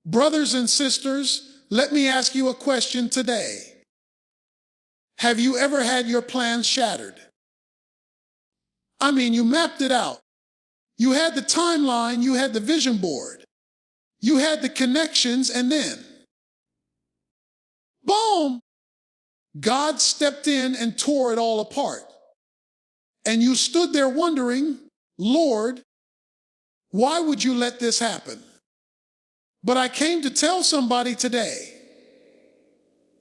Brothers and sisters, let me ask you a question today. Have you ever had your plans shattered? I mean, you mapped it out. You had the timeline, you had the vision board. You had the connections, and then, boom! God stepped in and tore it all apart. And you stood there wondering, Lord, why would you let this happen? But I came to tell somebody today,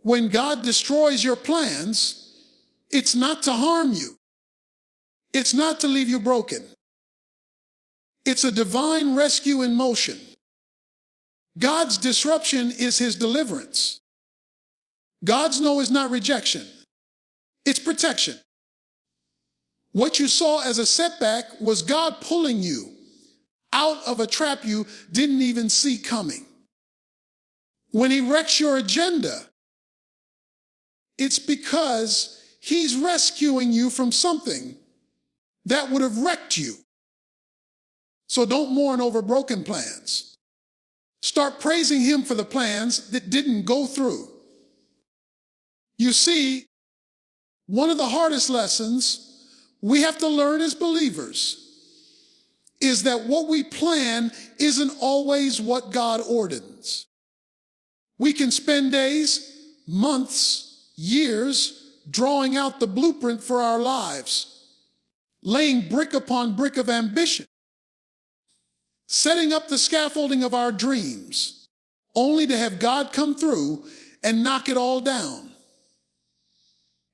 when God destroys your plans, it's not to harm you. It's not to leave you broken. It's a divine rescue in motion. God's disruption is his deliverance. God's no is not rejection. It's protection. What you saw as a setback was God pulling you out of a trap you didn't even see coming. When he wrecks your agenda, it's because he's rescuing you from something that would have wrecked you. So don't mourn over broken plans. Start praising him for the plans that didn't go through. You see, one of the hardest lessons we have to learn as believers is that what we plan isn't always what God orders. We can spend days, months, years drawing out the blueprint for our lives, laying brick upon brick of ambition, setting up the scaffolding of our dreams, only to have God come through and knock it all down.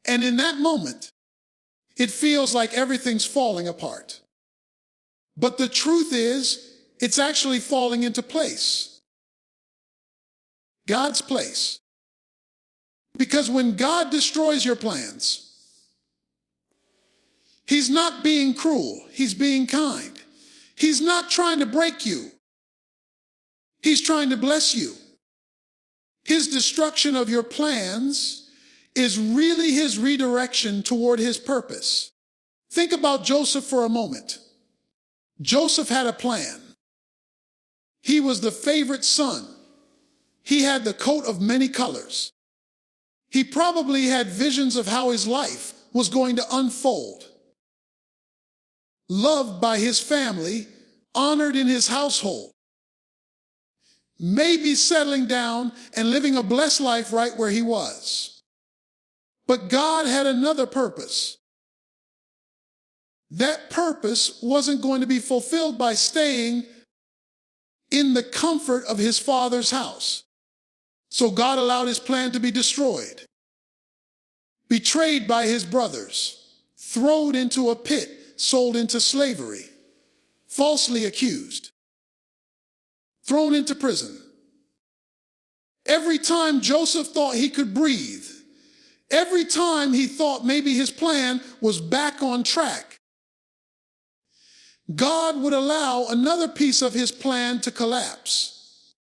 And in that moment, it feels like everything's falling apart. But the truth is, it's actually falling into place. God's place. Because when God destroys your plans, he's not being cruel, he's being kind. He's not trying to break you. He's trying to bless you. His destruction of your plans is really his redirection toward his purpose. Think about Joseph for a moment. Joseph had a plan. He was the favorite son. He had the coat of many colors. He probably had visions of how his life was going to unfold. Loved by his family, honored in his household. Maybe settling down and living a blessed life right where he was. But God had another purpose. That purpose wasn't going to be fulfilled by staying in the comfort of his father's house. So God allowed his plan to be destroyed. Betrayed by his brothers, thrown into a pit, sold into slavery, falsely accused, thrown into prison. Every time Joseph thought he could breathe, every time he thought maybe his plan was back on track, God would allow another piece of his plan to collapse.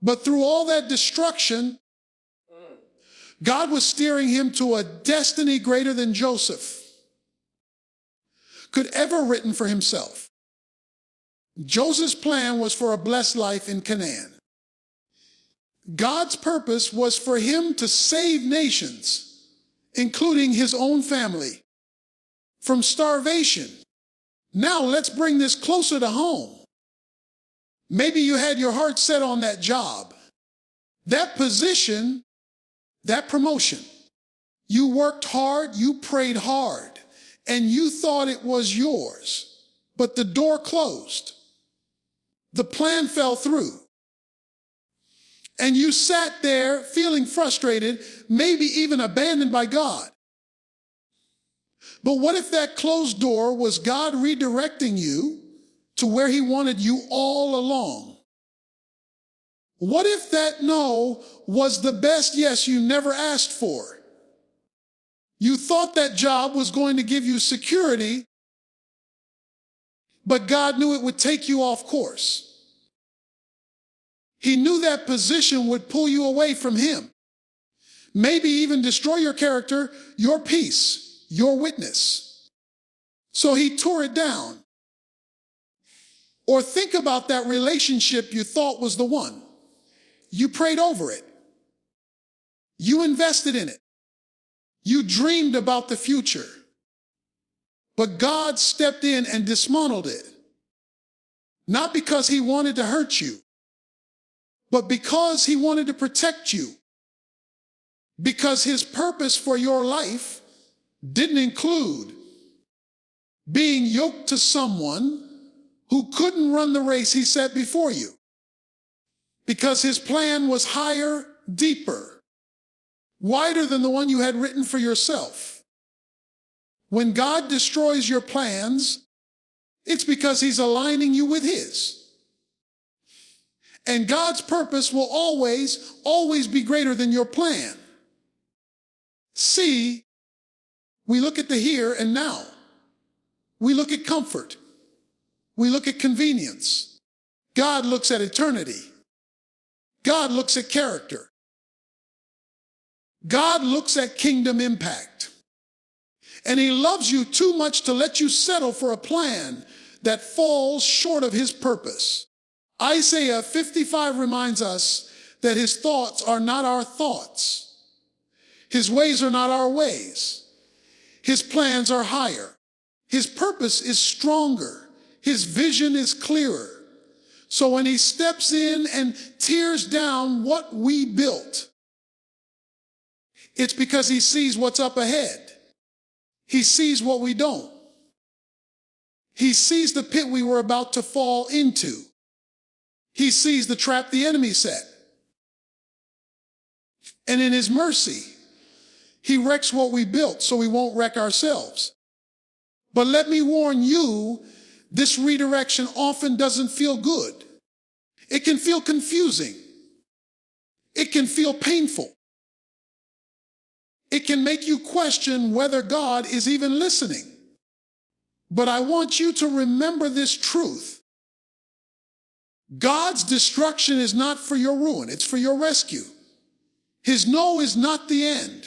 But through all that destruction, God was steering him to a destiny greater than Joseph could ever written for himself. Joseph's plan was for a blessed life in Canaan. God's purpose was for him to save nations, including his own family, from starvation. Now let's bring this closer to home. Maybe you had your heart set on that job, that position, that promotion. You worked hard, you prayed hard, and you thought it was yours, but the door closed. The plan fell through. And you sat there feeling frustrated, maybe even abandoned by God. But what if that closed door was God redirecting you to where he wanted you all along? What if that no was the best yes you never asked for? You thought that job was going to give you security, but God knew it would take you off course. He knew that position would pull you away from him. Maybe even destroy your character, your peace, your witness. So he tore it down. Or think about that relationship you thought was the one. You prayed over it. You invested in it. You dreamed about the future. But God stepped in and dismantled it. Not because he wanted to hurt you, but because he wanted to protect you. Because his purpose for your life didn't include being yoked to someone who couldn't run the race he set before you. Because his plan was higher, deeper, wider than the one you had written for yourself. When God destroys your plans, it's because he's aligning you with his. And God's purpose will always be greater than your plan. See, we look at the here and now. We look at comfort. We look at convenience. God looks at eternity. God looks at character. God looks at kingdom impact. And he loves you too much to let you settle for a plan that falls short of his purpose. Isaiah 55 reminds us that his thoughts are not our thoughts. His ways are not our ways. His plans are higher. His purpose is stronger. His vision is clearer. So when he steps in and tears down what we built, it's because he sees what's up ahead. He sees what we don't. He sees the pit we were about to fall into. He sees the trap the enemy set. And in his mercy, he wrecks what we built so we won't wreck ourselves. But let me warn you, this redirection often doesn't feel good. It can feel confusing. It can feel painful. It can make you question whether God is even listening. But I want you to remember this truth. God's destruction is not for your ruin, it's for your rescue. His no is not the end.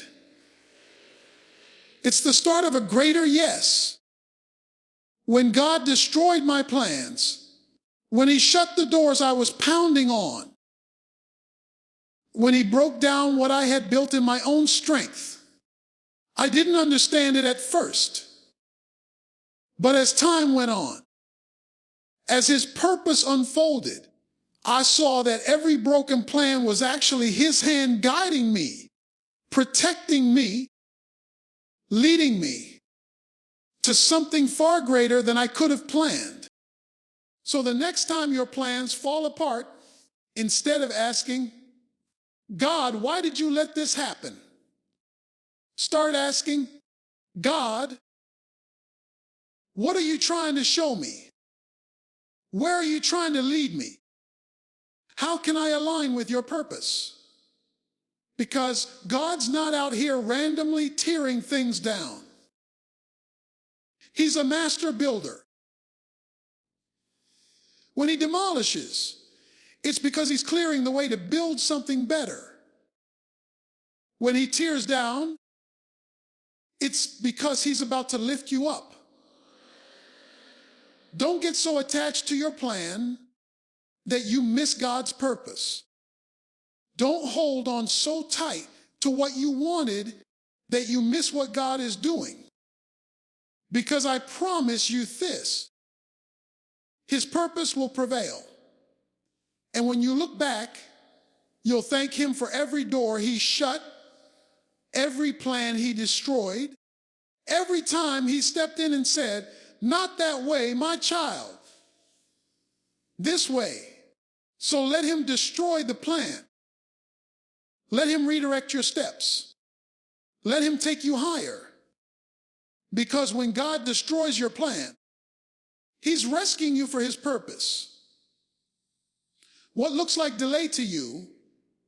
It's the start of a greater yes. When God destroyed my plans, when he shut the doors I was pounding on, when he broke down what I had built in my own strength, I didn't understand it at first. But as time went on, as his purpose unfolded, I saw that every broken plan was actually his hand guiding me, protecting me, leading me to something far greater than I could have planned. So the next time your plans fall apart, instead of asking, God, why did you let this happen? Start asking, God, what are you trying to show me? Where are you trying to lead me? How can I align with your purpose? Because God's not out here randomly tearing things down. He's a master builder. When he demolishes, it's because he's clearing the way to build something better. When he tears down, it's because he's about to lift you up. Don't get so attached to your plan that you miss God's purpose. Don't hold on so tight to what you wanted that you miss what God is doing. Because I promise you this, his purpose will prevail. And when you look back, you'll thank him for every door he shut, every plan he destroyed, every time he stepped in and said, not that way, my child, this way. So let him destroy the plan. Let him redirect your steps. Let him take you higher. Because when God destroys your plan, he's rescuing you for his purpose. What looks like delay to you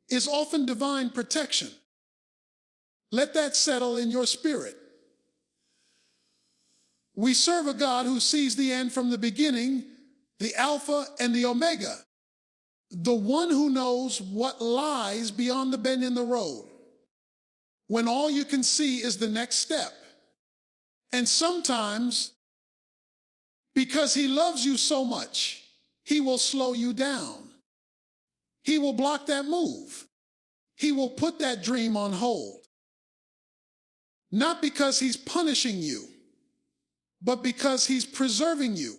is often divine protection. Let that settle in your spirit. We serve a God who sees the end from the beginning, the Alpha and the Omega, the one who knows what lies beyond the bend in the road, when all you can see is the next step. And sometimes, because he loves you so much, he will slow you down. He will block that move. He will put that dream on hold. Not because he's punishing you, but because he's preserving you.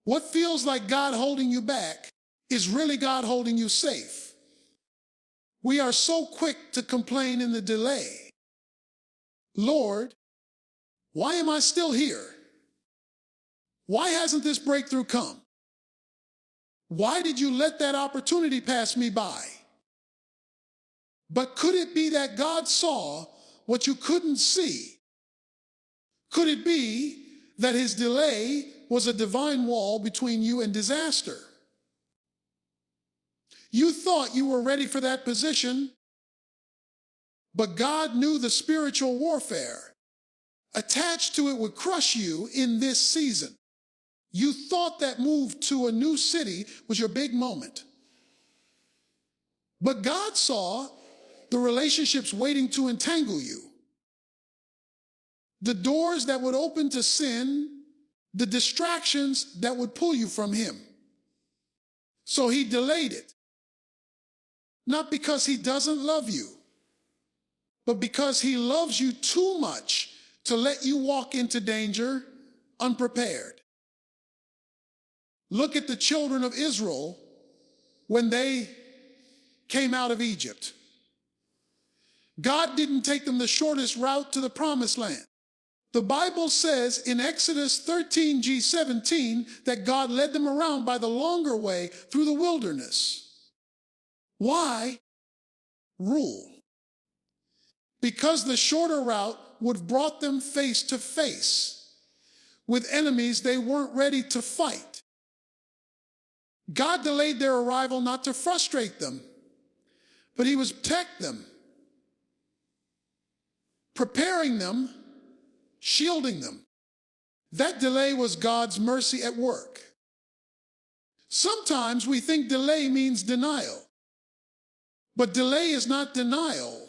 What feels like God holding you back is really God holding you safe. We are so quick to complain in the delay. Lord, why am I still here? Why hasn't this breakthrough come? Why did you let that opportunity pass me by? But could it be that God saw what you couldn't see? Could it be that his delay was a divine wall between you and disaster? You thought you were ready for that position, but God knew the spiritual warfare attached to it would crush you in this season. You thought that move to a new city was your big moment. But God saw the relationships waiting to entangle you, the doors that would open to sin, the distractions that would pull you from him. So he delayed it. Not because he doesn't love you, but because he loves you too much to let you walk into danger unprepared. Look at the children of Israel when they came out of Egypt. God didn't take them the shortest route to the promised land. The Bible says in Exodus 13:17 that God led them around by the longer way through the wilderness. Why? Rule. Because the shorter route would have brought them face to face with enemies they weren't ready to fight. God delayed their arrival not to frustrate them, but he was protecting them, preparing them, shielding them. That delay was God's mercy at work. Sometimes we think delay means denial, but delay is not denial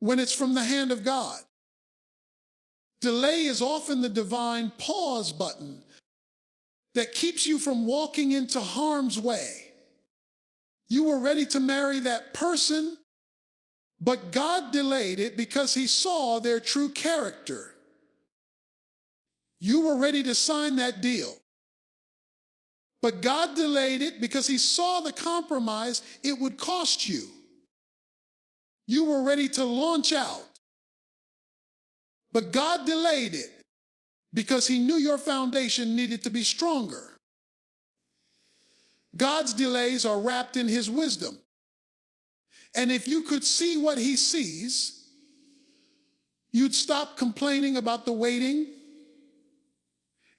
when it's from the hand of God. Delay is often the divine pause button that keeps you from walking into harm's way. You were ready to marry that person, but God delayed it because he saw their true character. You were ready to sign that deal, but God delayed it because he saw the compromise it would cost you. You were ready to launch out, but God delayed it because he knew your foundation needed to be stronger. God's delays are wrapped in his wisdom. And if you could see what he sees, you'd stop complaining about the waiting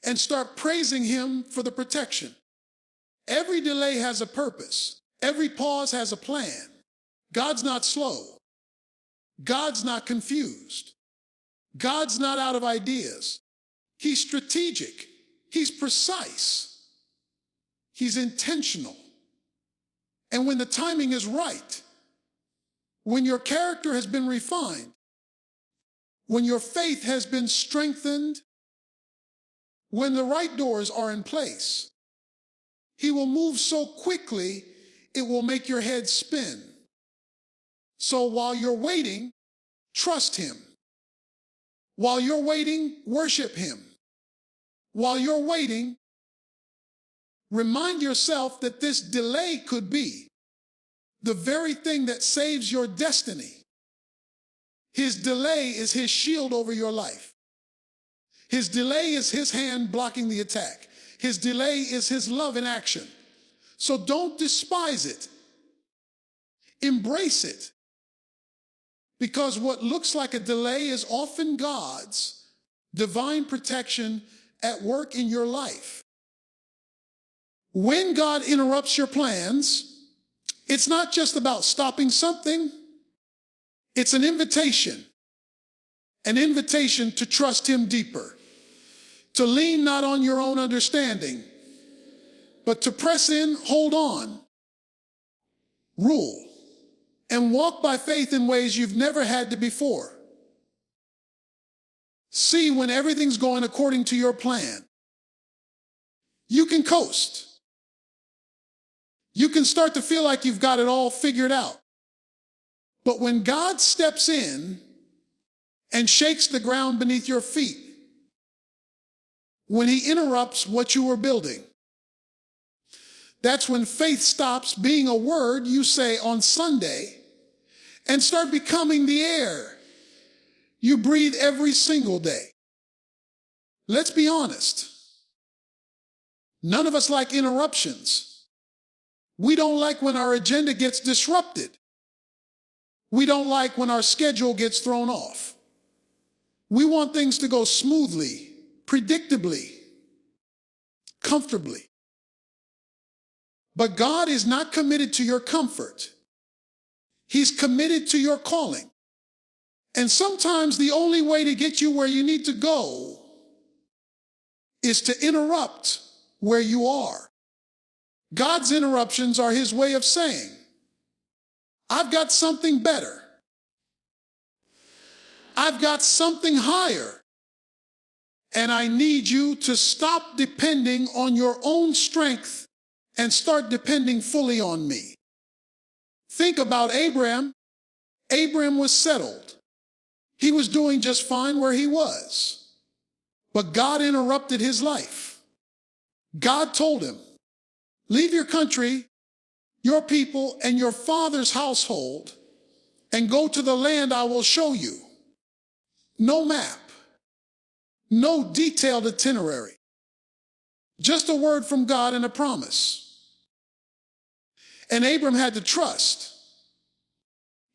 and start praising him for the protection. Every delay has a purpose. Every pause has a plan. God's not slow. God's not confused. God's not out of ideas. He's strategic. He's precise. He's intentional. And when the timing is right, when your character has been refined, when your faith has been strengthened, when the right doors are in place, he will move so quickly it will make your head spin. So while you're waiting, trust him. While you're waiting, worship him. While you're waiting, remind yourself that this delay could be the very thing that saves your destiny. His delay is his shield over your life. His delay is his hand blocking the attack. His delay is his love in action. So don't despise it. Embrace it. Because what looks like a delay is often God's divine protection at work in your life. When God interrupts your plans, it's not just about stopping something. It's an invitation to trust him deeper, to lean not on your own understanding, but to press in, hold on, rule, and walk by faith in ways you've never had to before. See, when everything's going according to your plan, you can coast. You can start to feel like you've got it all figured out. But when God steps in and shakes the ground beneath your feet, when he interrupts what you were building, that's when faith stops being a word you say on Sunday and start becoming the air you breathe every single day. Let's be honest. None of us like interruptions. We don't like when our agenda gets disrupted. We don't like when our schedule gets thrown off. We want things to go smoothly, predictably, comfortably. But God is not committed to your comfort. He's committed to your calling. And sometimes the only way to get you where you need to go is to interrupt where you are. God's interruptions are his way of saying, I've got something better. I've got something higher. And I need you to stop depending on your own strength and start depending fully on me. Think about Abraham. Abraham was settled. He was doing just fine where he was. But God interrupted his life. God told him, leave your country, your people, and your father's household, and go to the land I will show you. No map, no detailed itinerary, just a word from God and a promise. And Abram had to trust.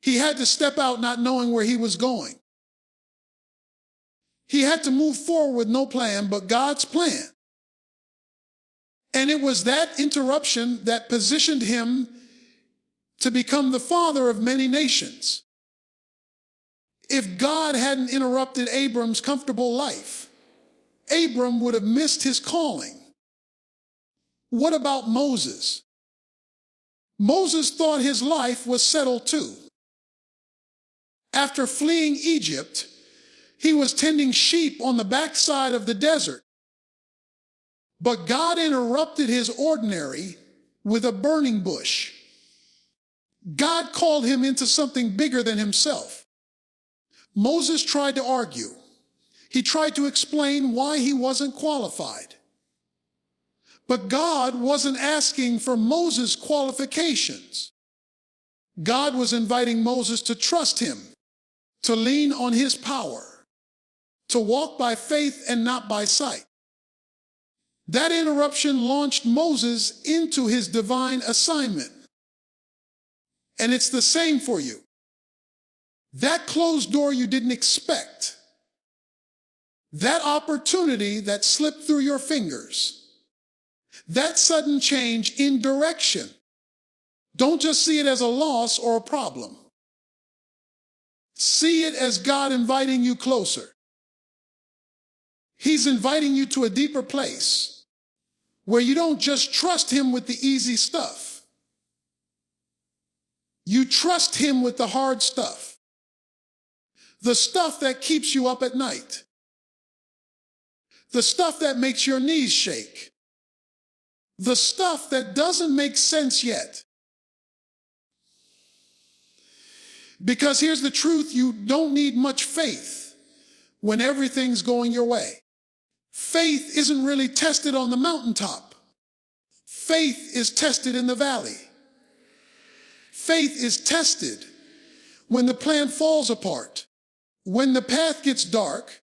He had to step out not knowing where he was going. He had to move forward with no plan but God's plan. And it was that interruption that positioned him to become the father of many nations. If God hadn't interrupted Abram's comfortable life, Abram would have missed his calling. What about Moses? Moses thought his life was settled too. After fleeing Egypt, he was tending sheep on the backside of the desert. But God interrupted his ordinary with a burning bush. God called him into something bigger than himself. Moses tried to argue. He tried to explain why he wasn't qualified. But God wasn't asking for Moses' qualifications. God was inviting Moses to trust him, to lean on his power, to walk by faith and not by sight. That interruption launched Moses into his divine assignment. And it's the same for you. That closed door you didn't expect, that opportunity that slipped through your fingers, that sudden change in direction, don't just see it as a loss or a problem. See it as God inviting you closer. He's inviting you to a deeper place where you don't just trust him with the easy stuff. You trust him with the hard stuff. The stuff that keeps you up at night. The stuff that makes your knees shake. The stuff that doesn't make sense yet. Because here's the truth, you don't need much faith when everything's going your way. Faith isn't really tested on the mountaintop. Faith is tested in the valley. Faith is tested when the plan falls apart, when the path gets dark,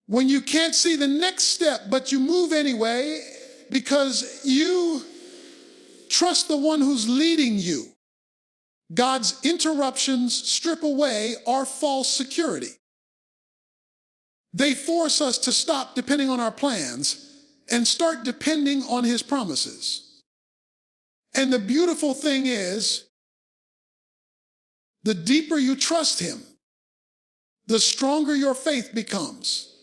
when you can't see the next step, but you move anyway because you trust the one who's leading you. God's interruptions strip away our false security. They force us to stop depending on our plans and start depending on his promises. And the beautiful thing is, the deeper you trust him, the stronger your faith becomes.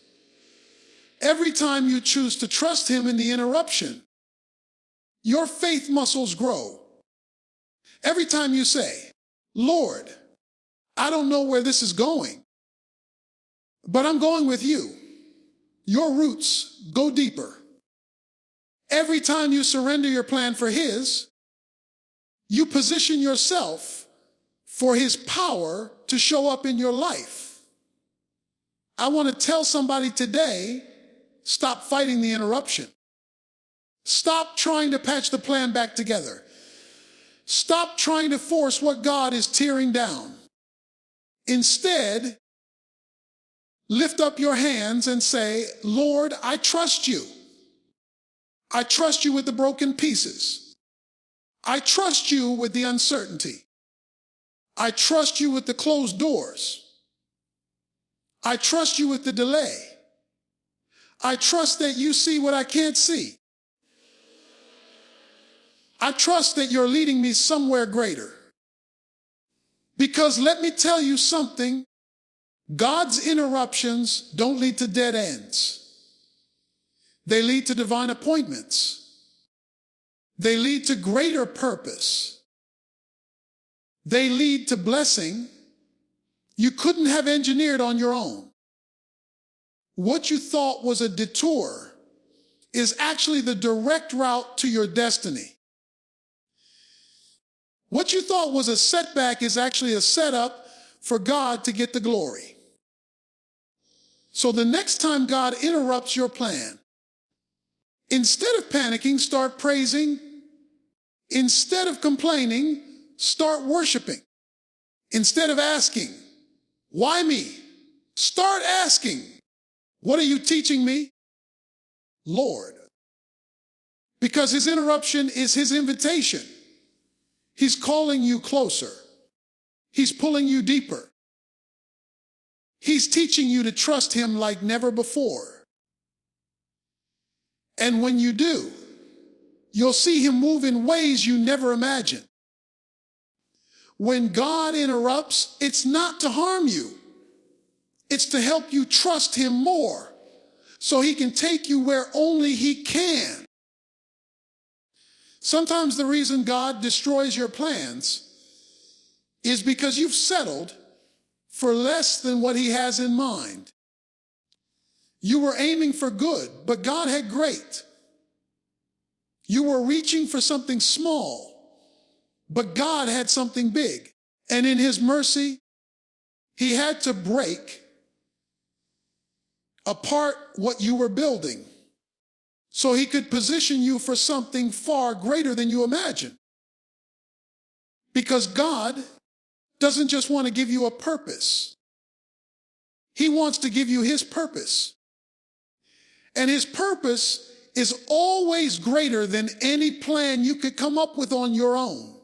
Every time you choose to trust him in the interruption, your faith muscles grow. Every time you say, Lord, I don't know where this is going, but I'm going with you. Your roots go deeper. Every time you surrender your plan for His, you position yourself for His power to show up in your life. I want to tell somebody today, stop fighting the interruption. Stop trying to patch the plan back together. Stop trying to force what God is tearing down. Instead, lift up your hands and say, Lord, I trust you. I trust you with the broken pieces. I trust you with the uncertainty. I trust you with the closed doors. I trust you with the delay. I trust that you see what I can't see. I trust that you're leading me somewhere greater. Because let me tell you something, God's interruptions don't lead to dead ends. They lead to divine appointments. They lead to greater purpose. They lead to blessing you couldn't have engineered on your own. What you thought was a detour is actually the direct route to your destiny. What you thought was a setback is actually a setup for God to get the glory. So the next time God interrupts your plan, instead of panicking, start praising. Instead of complaining, start worshiping. Instead of asking, why me? Start asking, what are you teaching me, Lord? Because His interruption is His invitation. He's calling you closer. He's pulling you deeper. He's teaching you to trust Him like never before. And when you do, you'll see Him move in ways you never imagined. When God interrupts, it's not to harm you. It's to help you trust Him more so He can take you where only He can. Sometimes the reason God destroys your plans is because you've settled for less than what He has in mind. You were aiming for good, but God had great. You were reaching for something small, but God had something big. And in His mercy, He had to break apart what you were building so He could position you for something far greater than you imagined. Because God doesn't just want to give you a purpose. He wants to give you His purpose. And His purpose is always greater than any plan you could come up with on your own.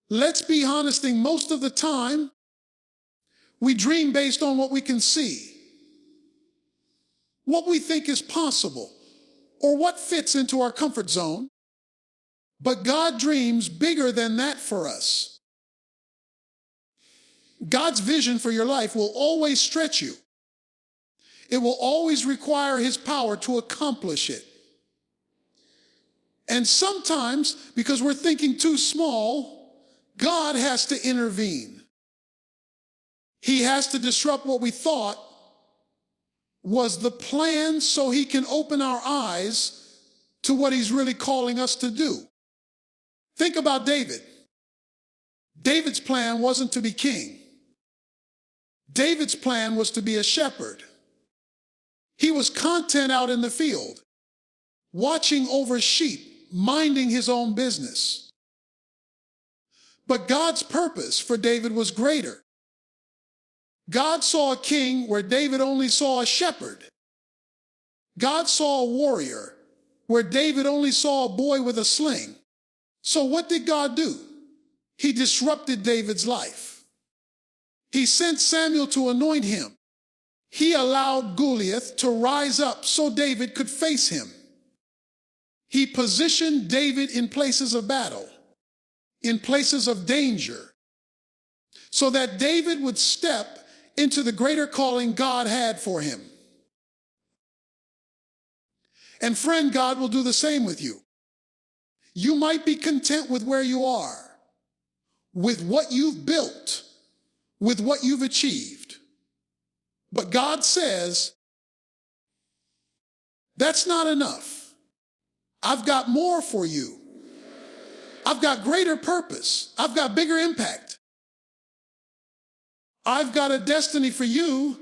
Let's be honest, most of the time, we dream based on what we can see, what we think is possible, or what fits into our comfort zone. But God dreams bigger than that for us. God's vision for your life will always stretch you. It will always require His power to accomplish it. And sometimes, because we're thinking too small, God has to intervene. He has to disrupt what we thought was the plan so He can open our eyes to what He's really calling us to do. Think about David. David's plan wasn't to be king. David's plan was to be a shepherd. He was content out in the field, watching over sheep, minding his own business. But God's purpose for David was greater. God saw a king where David only saw a shepherd. God saw a warrior where David only saw a boy with a sling. So what did God do? He disrupted David's life. He sent Samuel to anoint him. He allowed Goliath to rise up so David could face him. He positioned David in places of battle, in places of danger, so that David would step into the greater calling God had for him. And friend, God will do the same with you. You might be content with where you are, with what you've built, with what you've achieved. But God says, that's not enough. I've got more for you. I've got greater purpose. I've got bigger impact. I've got a destiny for you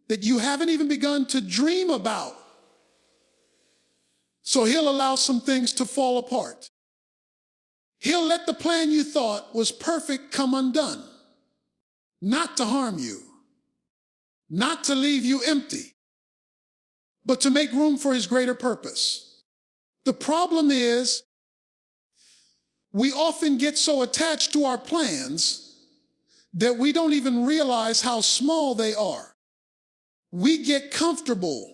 that you haven't even begun to dream about. So he'll allow some things to fall apart. He'll let the plan you thought was perfect come undone. Not to harm you, not to leave you empty, but to make room for his greater purpose. The problem is, we often get so attached to our plans that we don't even realize how small they are. We get comfortable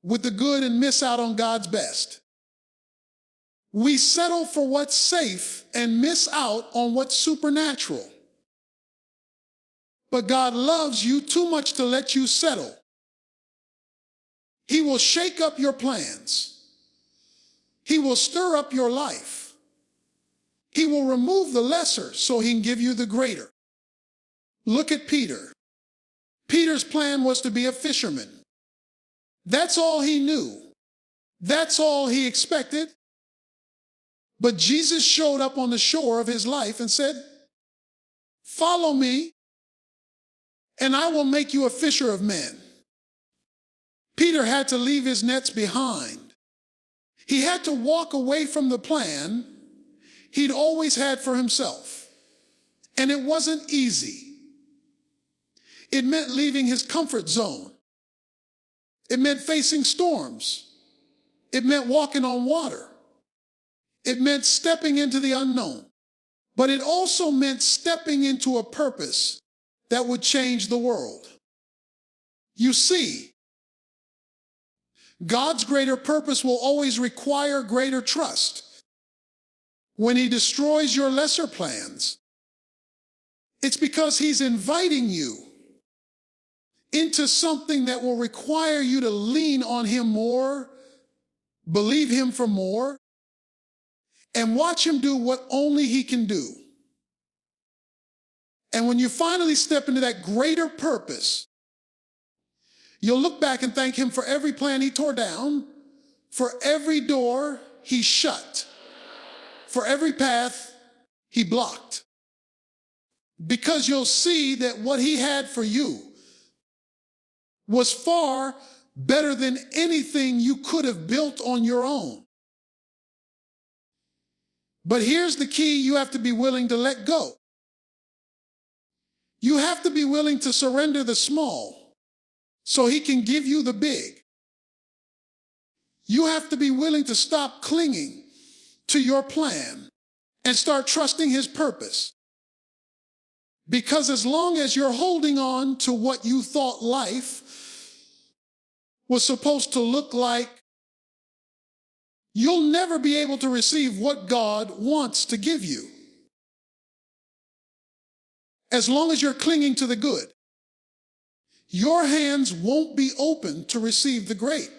with the good and miss out on God's best. We settle for what's safe and miss out on what's supernatural. But God loves you too much to let you settle. He will shake up your plans. He will stir up your life. He will remove the lesser so he can give you the greater. Look at Peter. Peter's plan was to be a fisherman. That's all he knew. That's all he expected. But Jesus showed up on the shore of his life and said, "Follow me, and I will make you a fisher of men." Peter had to leave his nets behind. He had to walk away from the plan he'd always had for himself. And it wasn't easy. It meant leaving his comfort zone. It meant facing storms. It meant walking on water. It meant stepping into the unknown. But it also meant stepping into a purpose that would change the world. You see, God's greater purpose will always require greater trust. When he destroys your lesser plans, it's because he's inviting you into something that will require you to lean on him more, believe him for more, and watch him do what only he can do. And when you finally step into that greater purpose, you'll look back and thank him for every plan he tore down, for every door he shut, for every path he blocked. Because you'll see that what he had for you was far better than anything you could have built on your own. But here's the key: you have to be willing to let go. You have to be willing to surrender the small so he can give you the big. You have to be willing to stop clinging to your plan and start trusting his purpose. Because as long as you're holding on to what you thought life was supposed to look like, you'll never be able to receive what God wants to give you. As long as you're clinging to the good, your hands won't be open to receive the great.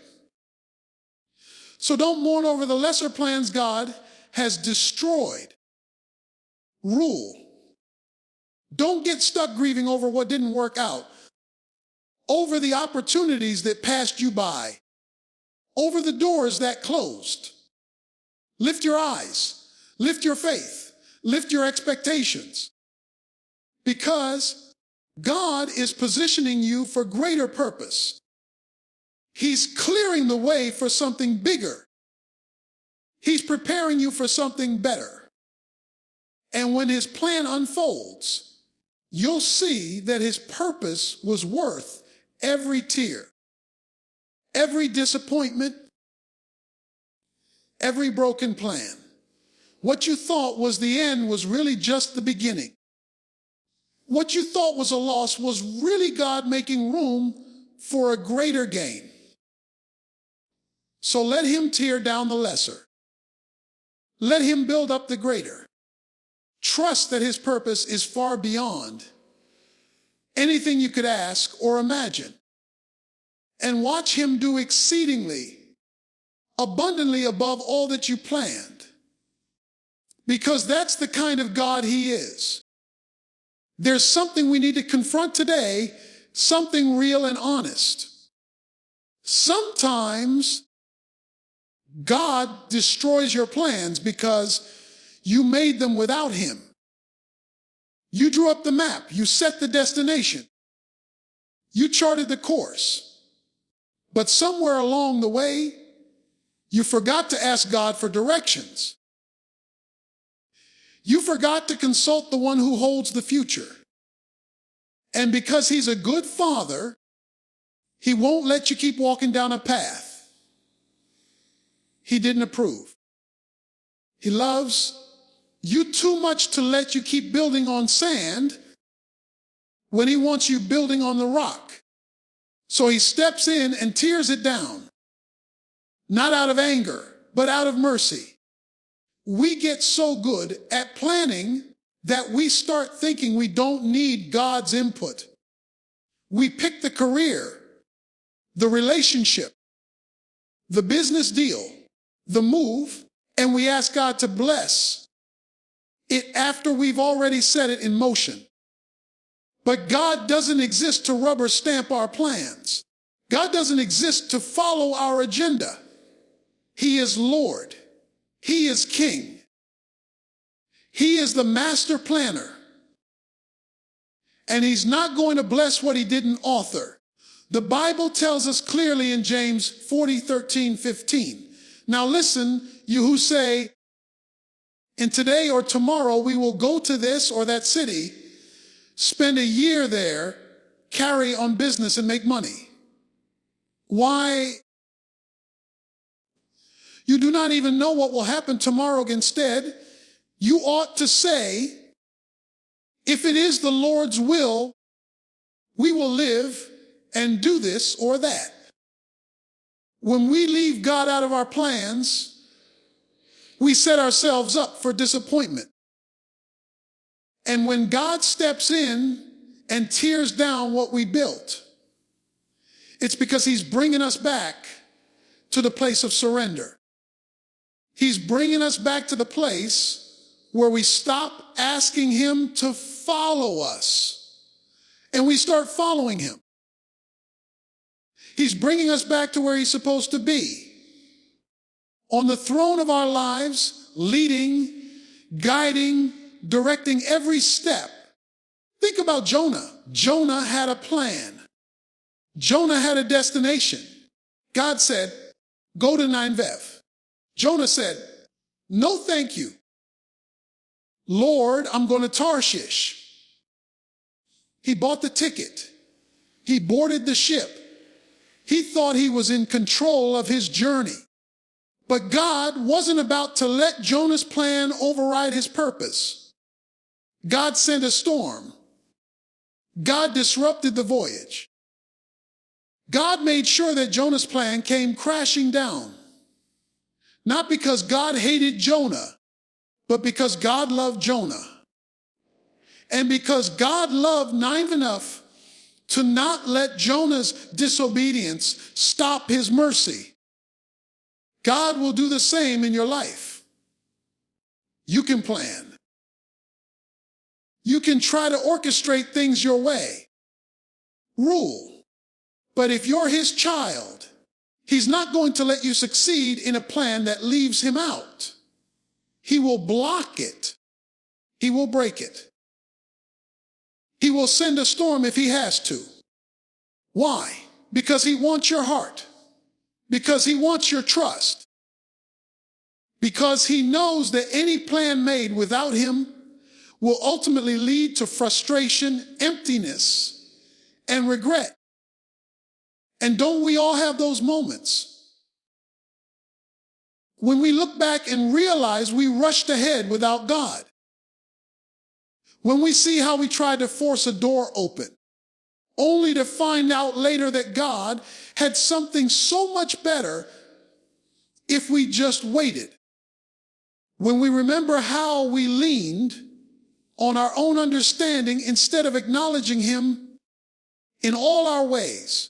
So don't mourn over the lesser plans God has destroyed. Rule. Don't get stuck grieving over what didn't work out, over the opportunities that passed you by, over the doors that closed. Lift your eyes, lift your faith, lift your expectations. Because God is positioning you for greater purpose. He's clearing the way for something bigger. He's preparing you for something better. And when his plan unfolds, you'll see that his purpose was worth every tear, every disappointment, every broken plan. What you thought was the end was really just the beginning. What you thought was a loss was really God making room for a greater gain. So let him tear down the lesser. Let him build up the greater. Trust that his purpose is far beyond anything you could ask or imagine. And watch him do exceedingly, abundantly above all that you planned. Because that's the kind of God he is. There's something we need to confront today, something real and honest. Sometimes God destroys your plans because you made them without him. You drew up the map. You set the destination. You charted the course. But somewhere along the way, you forgot to ask God for directions. You forgot to consult the one who holds the future. And because he's a good father, he won't let you keep walking down a path he didn't approve. He loves you too much to let you keep building on sand when he wants you building on the rock. So he steps in and tears it down, not out of anger, but out of mercy. We get so good at planning that we start thinking we don't need God's input. We pick the career, the relationship, the business deal, the move, and we ask God to bless it after we've already set it in motion. But God doesn't exist to rubber stamp our plans. God doesn't exist to follow our agenda. He is Lord. He is King. He is the master planner. And he's not going to bless what he didn't author. The Bible tells us clearly in James 40:13-15. Now listen, you who say, "And today or tomorrow we will go to this or that city, spend a year there, carry on business and make money." Why? You do not even know what will happen tomorrow. Instead, you ought to say, "If it is the Lord's will, we will live and do this or that." When we leave God out of our plans, we set ourselves up for disappointment. And when God steps in and tears down what we built, it's because he's bringing us back to the place of surrender. He's bringing us back to the place where we stop asking him to follow us and we start following him. He's bringing us back to where he's supposed to be, on the throne of our lives, leading, guiding, directing every step. Think about Jonah. Jonah had a plan. Jonah had a destination. God said, "Go to Nineveh." Jonah said, "No, thank you. Lord, I'm going to Tarshish." He bought the ticket. He boarded the ship. He thought he was in control of his journey. But God wasn't about to let Jonah's plan override his purpose. God sent a storm. God disrupted the voyage. God made sure that Jonah's plan came crashing down. Not because God hated Jonah, but because God loved Jonah. And because God loved Nineveh enough to not let Jonah's disobedience stop his mercy. God will do the same in your life. You can plan. You can try to orchestrate things your way. Rule. But if you're his child, he's not going to let you succeed in a plan that leaves him out. He will block it. He will break it. He will send a storm if he has to. Why? Because he wants your heart. Because he wants your trust. Because he knows that any plan made without him will ultimately lead to frustration, emptiness, and regret. And don't we all have those moments? When we look back and realize we rushed ahead without God. When we see how we tried to force a door open, only to find out later that God had something so much better if we just waited. When we remember how we leaned on our own understanding instead of acknowledging him in all our ways.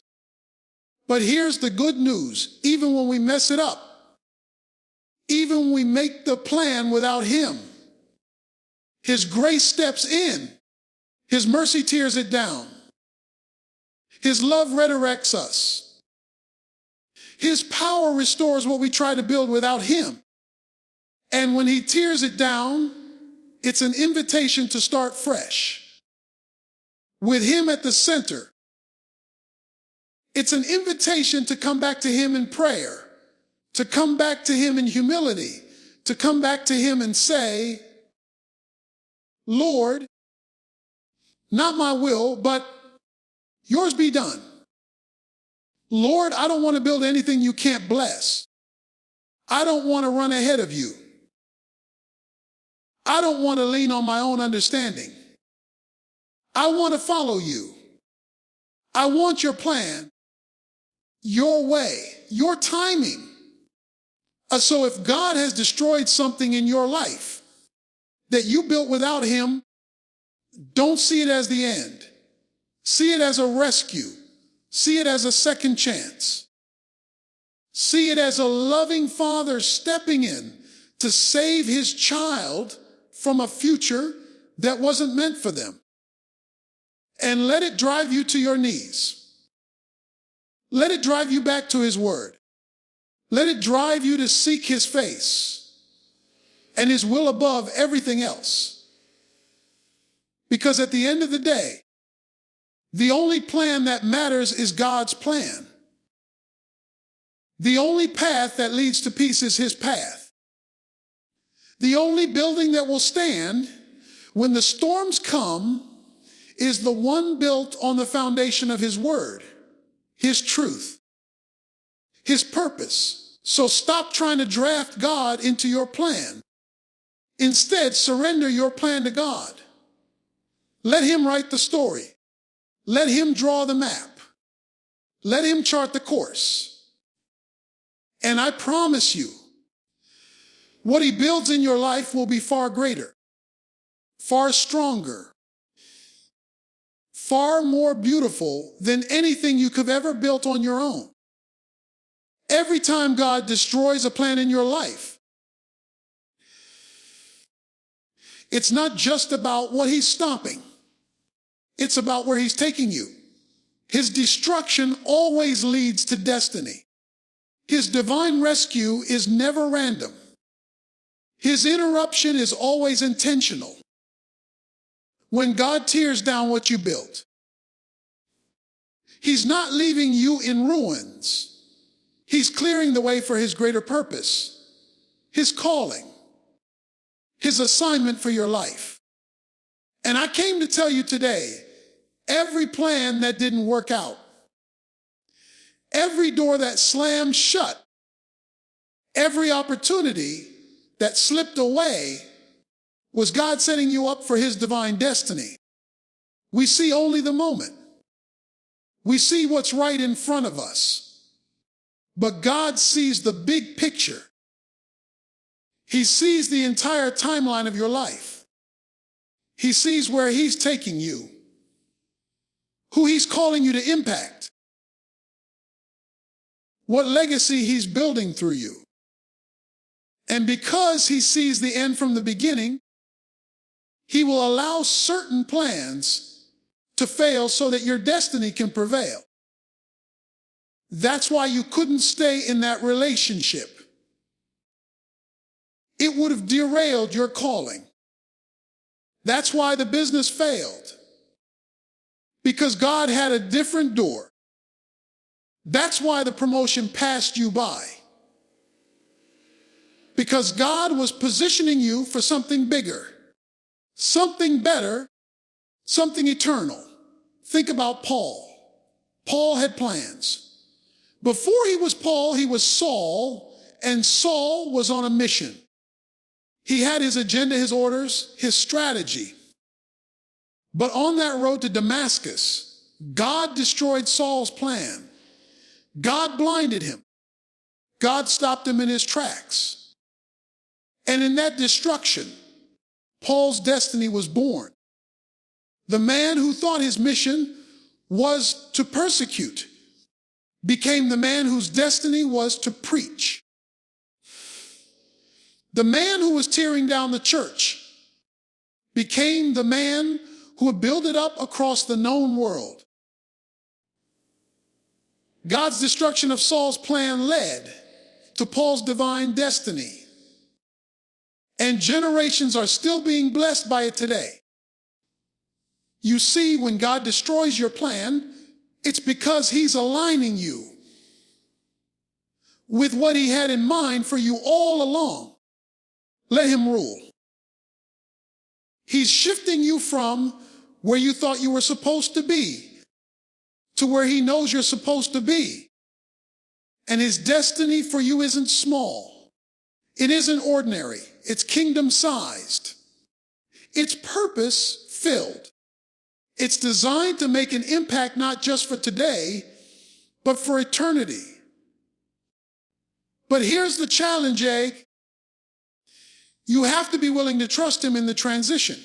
But here's the good news. Even when we mess it up, even when we make the plan without him, his grace steps in. His mercy tears it down. His love resurrects us. His power restores what we try to build without Him. And when He tears it down, it's an invitation to start fresh. With Him at the center, it's an invitation to come back to Him in prayer, to come back to Him in humility, to come back to Him and say, Lord, not my will, but yours be done. Lord, I don't want to build anything you can't bless. I don't want to run ahead of you. I don't want to lean on my own understanding. I want to follow you. I want your plan, your way, your timing. So if God has destroyed something in your life that you built without Him, don't see it as the end. See it as a rescue. See it as a second chance. See it as a loving Father stepping in to save His child from a future that wasn't meant for them. And let it drive you to your knees. Let it drive you back to His Word. Let it drive you to seek His face and His will above everything else. Because at the end of the day, the only plan that matters is God's plan. The only path that leads to peace is His path. The only building that will stand when the storms come is the one built on the foundation of His Word, His truth, His purpose. So stop trying to draft God into your plan. Instead, surrender your plan to God. Let Him write the story. Let Him draw the map. Let Him chart the course. And I promise you, what He builds in your life will be far greater, far stronger, far more beautiful than anything you could have ever built on your own. Every time God destroys a plan in your life, it's not just about what He's stopping. It's about where He's taking you. His destruction always leads to destiny. His divine rescue is never random. His interruption is always intentional. When God tears down what you built, He's not leaving you in ruins. He's clearing the way for His greater purpose, His calling, His assignment for your life. And I came to tell you today, every plan that didn't work out, every door that slammed shut, every opportunity that slipped away was God setting you up for His divine destiny. We see only the moment. We see what's right in front of us. But God sees the big picture. He sees the entire timeline of your life. He sees where He's taking you, who He's calling you to impact, what legacy He's building through you. And because He sees the end from the beginning, He will allow certain plans to fail so that your destiny can prevail. That's why you couldn't stay in that relationship. It would have derailed your calling. That's why the business failed. Because God had a different door. That's why the promotion passed you by. Because God was positioning you for something bigger, something better, something eternal. Think about Paul. Paul had plans. Before he was Paul, he was Saul, and Saul was on a mission. He had his agenda, his orders, his strategy. But on that road to Damascus, God destroyed Saul's plan. God blinded him. God stopped him in his tracks. And in that destruction, Paul's destiny was born. The man who thought his mission was to persecute became the man whose destiny was to preach. The man who was tearing down the church became the man who would build it up across the known world. God's destruction of Saul's plan led to Paul's divine destiny. And generations are still being blessed by it today. You see, when God destroys your plan, it's because he's aligning you with what he had in mind for you all along. Let him rule. He's shifting you from where you thought you were supposed to be to where he knows you're supposed to be. And his destiny for you isn't small. It isn't ordinary. It's kingdom-sized. It's purpose-filled. It's designed to make an impact not just for today, but for eternity. But here's the challenge, Egg. You have to be willing to trust him in the transition.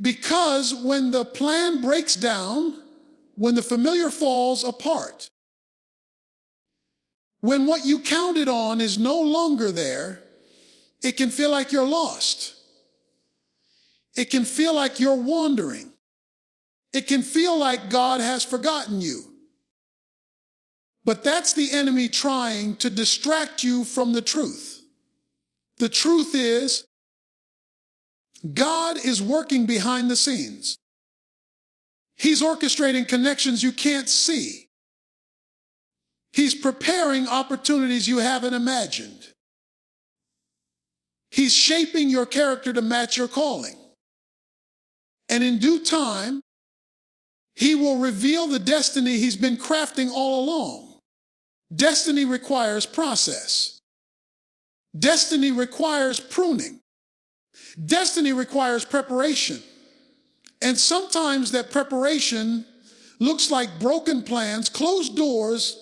Because when the plan breaks down, when the familiar falls apart, when what you counted on is no longer there, it can feel like you're lost. It can feel like you're wandering. It can feel like God has forgotten you. But that's the enemy trying to distract you from the truth. The truth is, God is working behind the scenes. He's orchestrating connections you can't see. He's preparing opportunities you haven't imagined. He's shaping your character to match your calling. And in due time, he will reveal the destiny he's been crafting all along. Destiny requires process. Destiny requires pruning. Destiny requires preparation. And sometimes that preparation looks like broken plans, closed doors,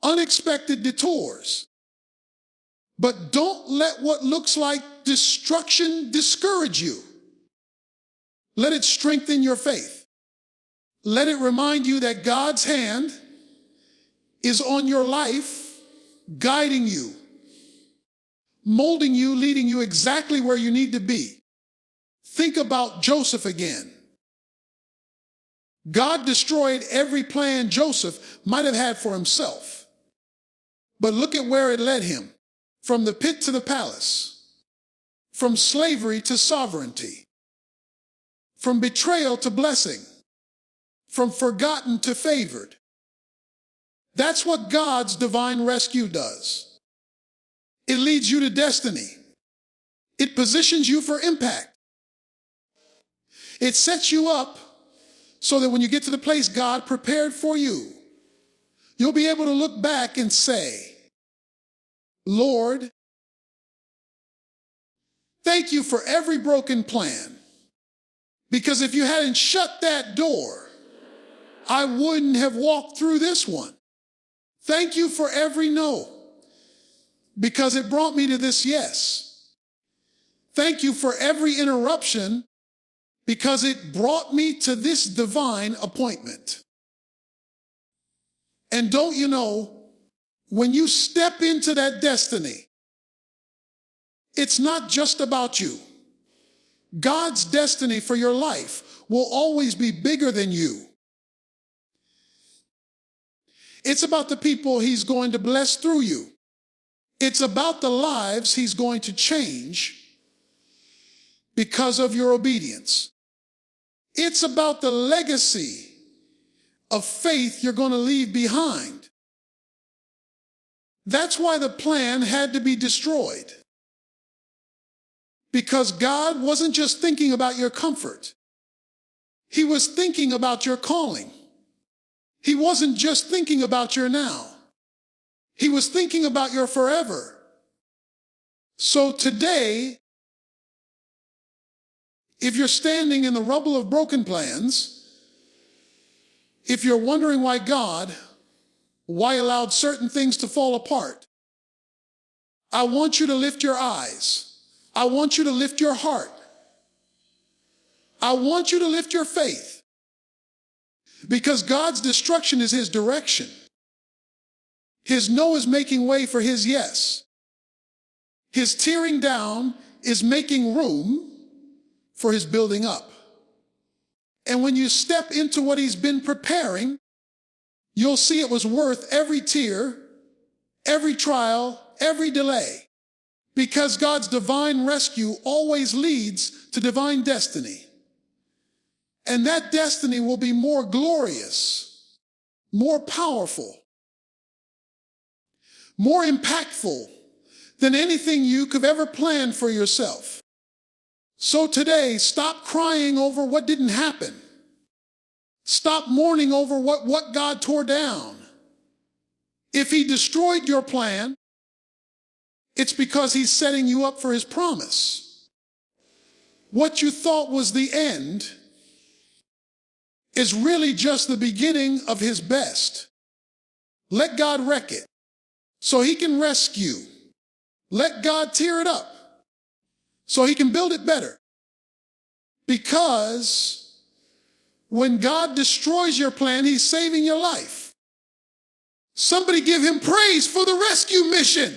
unexpected detours. But don't let what looks like destruction discourage you. Let it strengthen your faith. Let it remind you that God's hand is on your life, guiding you, molding you, leading you exactly where you need to be. Think about Joseph again. God destroyed every plan Joseph might have had for himself. But look at where it led him. From the pit to the palace. From slavery to sovereignty. From betrayal to blessing. From forgotten to favored. That's what God's divine rescue does. It leads you to destiny. It positions you for impact. It sets you up so that when you get to the place God prepared for you, you'll be able to look back and say, Lord, thank you for every broken plan. Because if you hadn't shut that door, I wouldn't have walked through this one. Thank you for every no, because it brought me to this yes. Thank you for every interruption, because it brought me to this divine appointment. And don't you know, when you step into that destiny, it's not just about you. God's destiny for your life will always be bigger than you. It's about the people he's going to bless through you. It's about the lives he's going to change because of your obedience. It's about the legacy of faith you're going to leave behind. That's why the plan had to be destroyed. Because God wasn't just thinking about your comfort. He was thinking about your calling. He wasn't just thinking about your now. He was thinking about your forever. So today, if you're standing in the rubble of broken plans, if you're wondering why allowed certain things to fall apart, I want you to lift your eyes. I want you to lift your heart. I want you to lift your faith. Because God's destruction is his direction. His no is making way for his yes. His tearing down is making room for his building up. And when you step into what he's been preparing, you'll see it was worth every tear, every trial, every delay. Because God's divine rescue always leads to divine destiny. And that destiny will be more glorious, more powerful, more impactful than anything you could ever plan for yourself. So today, stop crying over what didn't happen. Stop mourning over what God tore down. If he destroyed your plan, it's because he's setting you up for his promise. What you thought was the end is really just the beginning of his best. Let God wreck it so he can rescue. Let God tear it up so he can build it better. Because when God destroys your plan, he's saving your life. Somebody give him praise for the rescue mission.